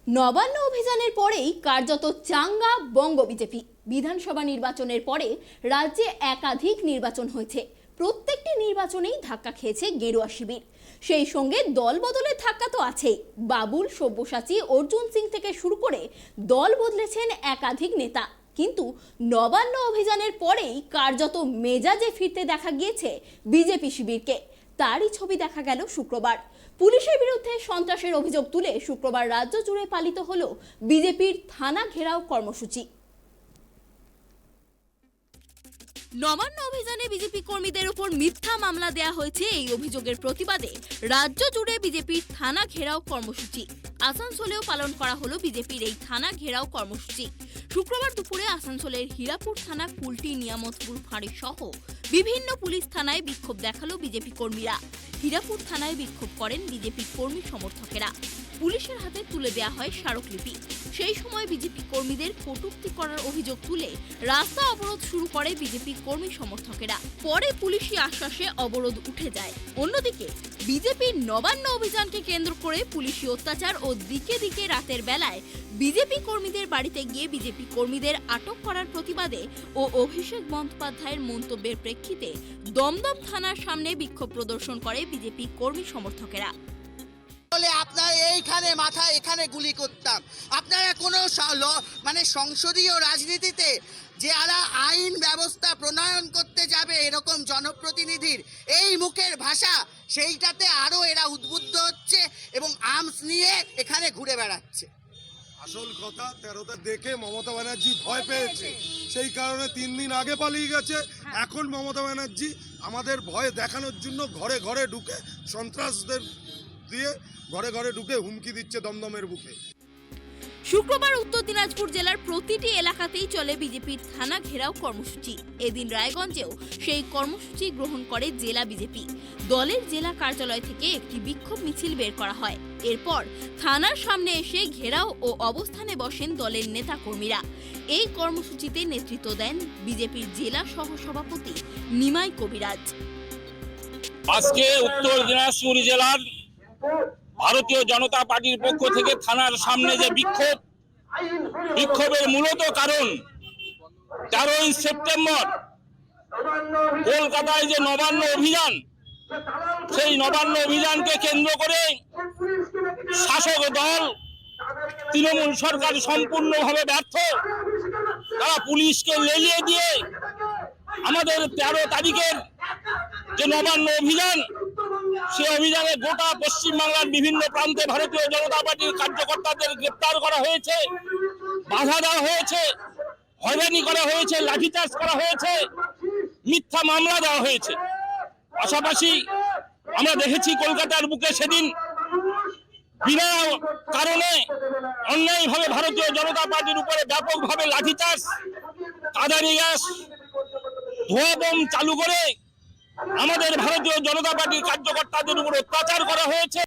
নবান্ন অভিযানের পরেই কার্যত চাঙ্গা বঙ্গ বিজেপি। বিধানসভা নির্বাচনের পরে রাজ্যে একাধিক নির্বাচন হয়েছে, প্রত্যেকটি নির্বাচনেই ধাক্কা খেয়েছে গেরুয়া শিবির। সেই সঙ্গে দল বদলের ধাক্কা তো আছেই। বাবুল, সব্যসাচী, অর্জুন সিং থেকে শুরু করে দল বদলেছেন একাধিক নেতা। কিন্তু নবান্ন অভিযানের পরেই কার্যত মেজাজে ফিরতে দেখা গিয়েছে বিজেপি শিবিরকে। তারই ছবি দেখা গেল শুক্রবার। পুলিশের বিরুদ্ধে সন্ত্রাসের অভিযোগ তুলে শুক্রবার রাজ্য জুড়ে পালিত হলো বিজেপির থানা ঘেরাও কর্মসূচি। নবান্ন অভিযানে বিজেপি কর্মীদের উপর মিথ্যা মামলা দেয়া হয়েছে, এই অভিযোগের প্রতিবাদে রাজ্য জুড়ে বিজেপির থানা ঘেরাও কর্মসূচি। আসানসোলেও পালন করা হলো বিজেপির এই থানা ঘেরাও কর্মসূচি। শুক্রবার দুপুরে আসানসোলের হীরাপুর থানা, কুলটি, নিয়ামতপুর ফাঁড়ি সহ বিভিন্ন পুলিশ থানায় বিক্ষোভ দেখালো বিজেপি কর্মীরা। হীরাপুর থানায় বিক্ষোভ করেন বিজেপি কর্মী সমর্থকেরা। পুলিশের হাতে তুলে দেয়া হয় স্মারকলিপি। সেই সময় বিজেপি কর্মীদের কটূক্তি করার অভিযোগ তুলে রাস্তা অবরোধ শুরু করে বিজেপি কর্মী সমর্থকেরা। পরে পুলিশি আশ্বাসে অবরোধ উঠে যায়। অন্যদিকে বিজেপির নবান্ন অভিযানকে কেন্দ্র করে পুলিশি অত্যাচার ও দিকে দিকে রাতের বেলায় বিজেপি কর্মীদের বাড়িতে গিয়ে বিজেপি কর্মীদের আটক করার প্রতিবাদে ও অভিষেক বন্দ্যোপাধ্যায়ের মন্তব্যের প্রেক্ষিতে দমদম থানার সামনে বিক্ষোভ প্রদর্শন করে বিজেপি কর্মী সমর্থকেরা। আপনার এইখানে মাথায় এখানে গুলি করতাম। আপনারা কোনো সংসদীয় রাজনীতিতে যারা আইন ব্যবস্থা প্রণয়ন করতে যাবে এরকম জনপ্রতিনিধির এই মুখের ভাষা, সেইটাতে আরো এরা উদ্বুদ্ধ হচ্ছে এবং আর্মস নিয়ে এখানে ঘুরে বেড়াচ্ছে। আসল কথা 13টা দেখে মমতা ব্যানার্জি ভয় পেয়েছে, সেই কারণে 3 দিন আগে পালিয়ে গেছে। এখন মমতা ব্যানার্জি আমাদের ভয় দেখানোর জন্য ঘরে ঘরে ঢুকে সন্ত্রাসদের দিয়ে ঘরে ঘরে ঢুকে হুমকি দিচ্ছে দমদমের বুকে। শুক্রবার উত্তর দিনাজপুর জেলার প্রতিটি এলাকাতেই চলে বিজেপির থানা ঘেরাও কর্মসূচি। এদিন রায়গঞ্জেও সেই কর্মসূচি গ্রহণ করে জেলা বিজেপি। দলের জেলা কার্যালয় থেকে একটি বিক্ষোভ মিছিল বের করা হয়। এরপর থানার সামনে এসে ঘেরাও ও অবস্থানে বসেন দলের নেতা কর্মীরা। এই কর্মসূচিতে নেতৃত্ব দেন বিজেপির জেলা সহসভাপতি নিমাই কবিরাজ। আজকে উত্তর দিনাজপুর জেলার ভারতীয় জনতা পার্টির পক্ষ থেকে থানার সামনে যে বিক্ষোভের মূলত কারণ 13ই সেপ্টেম্বর কলকাতায় যে নবান্ন অভিযান, সেই নবান্ন অভিযানকে কেন্দ্র করে শাসক দল তৃণমূল সরকার সম্পূর্ণভাবে ব্যর্থ। তারা পুলিশকে লেলিয়ে দিয়ে আমাদের 13 তারিখের যে নবান্ন অভিযান, সে অভিযানে গোটা পশ্চিমবাংলার বিভিন্ন প্রান্তে ভারতীয় জনতা পার্টির কার্যকর্তাদের গ্রেপ্তার করা হয়েছে, বাধা দেওয়া হয়েছে, হয়রানি করা হয়েছে, লাঠিচার্জ করা হয়েছে, মিথ্যা মামলা দেওয়া হয়েছে। পাশাপাশি আমরা দেখেছি কলকাতার বুকে সেদিন বিনা কারণে অন্যায়ভাবে ভারতীয় জনতা পার্টির উপরে ব্যাপকভাবে লাঠিচার্জ, কাঁদানি গ্যাস, ধোঁয়া বোম চালু করে আমাদের ভারতীয় জনতা পার্টির কার্যকর্তাদের উপর অত্যাচার করা হয়েছে।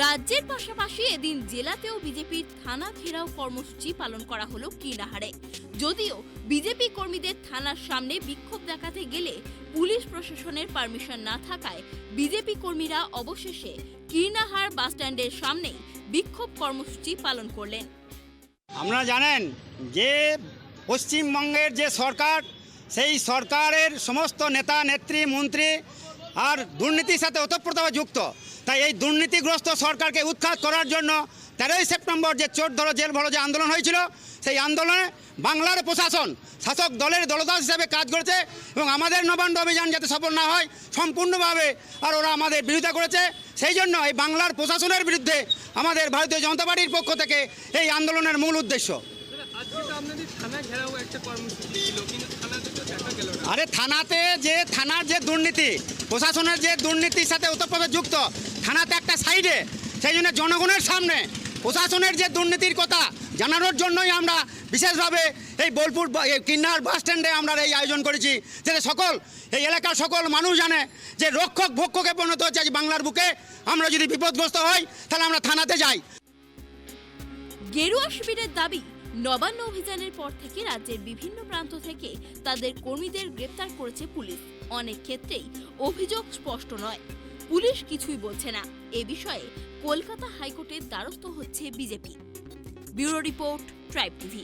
রাজ্যের পাশাপাশি এদিন জেলাতেও বিজেপির থানা ঘেরাও কর্মসূচি পালন করা হলো কীর্ণাহারে। যদিও বিজেপি কর্মীদের থানার সামনে বিক্ষোভ দেখাতে গেলে পুলিশ প্রশাসনের পারমিশন না থাকায় বিজেপি কর্মীরা অবশেষে কীর্ণাহার বাসস্ট্যান্ডের সামনেই বিক্ষোভ কর্মসূচি পালন করলেন। আপনারা জানেন যে পশ্চিমবঙ্গের যে সরকার, সেই সরকারের সমস্ত নেতা, নেত্রী, মন্ত্রী আর দুর্নীতির সাথে ওতপ্রোতভাবে যুক্ত। তাই এই দুর্নীতিগ্রস্ত সরকারকে উৎখাত করার জন্য 13ই সেপ্টেম্বর যে চোর ধরো জেল ভরো যে আন্দোলন হয়েছিল, সেই আন্দোলনে বাংলার প্রশাসন শাসক দলের দলদাস হিসেবে কাজ করেছে এবং আমাদের নবান্ন অভিযান যাতে সফল না হয় সম্পূর্ণভাবে আর ওরা আমাদের বিরোধিতা করেছে। সেই জন্য এই বাংলার প্রশাসনের বিরুদ্ধে আমাদের ভারতীয় জনতা পার্টির পক্ষ থেকে এই আন্দোলনের মূল উদ্দেশ্য। আরে থানার যে দুর্নীতি, প্রশাসনের যে দুর্নীতির সাথে ওতপ্রোতভাবে যুক্ত, থানাতে একটা সাইডে। সেই জন্য জনগণের সামনে প্রশাসনের যে দুর্নীতির কথা জানানোর জন্যই আমরা বিশেষভাবে এই বোলপুর কীর্ণাহার বাস স্ট্যান্ডে আমরা এই আয়োজন করেছি, যাতে এই এলাকার সকল মানুষ জানে যে রক্ষক ভক্ষকে পরিণত হচ্ছে আজ বাংলার বুকে। আমরা যদি বিপদগ্রস্ত হই তাহলে আমরা থানাতে যাই। গেরুয়া শিবিরের দাবি, নবান্ন অভিযানের পর থেকে রাজ্যের বিভিন্ন প্রান্ত থেকে তাদের কর্মীদের গ্রেপ্তার করেছে পুলিশ। অনেক ক্ষেত্রেই অভিযোগ স্পষ্ট নয়, পুলিশ কিছুই বলছে না। এ বিষয়ে কলকাতা হাইকোর্টের দ্বারস্থ হচ্ছে BJP. Bureau report, tribe TV.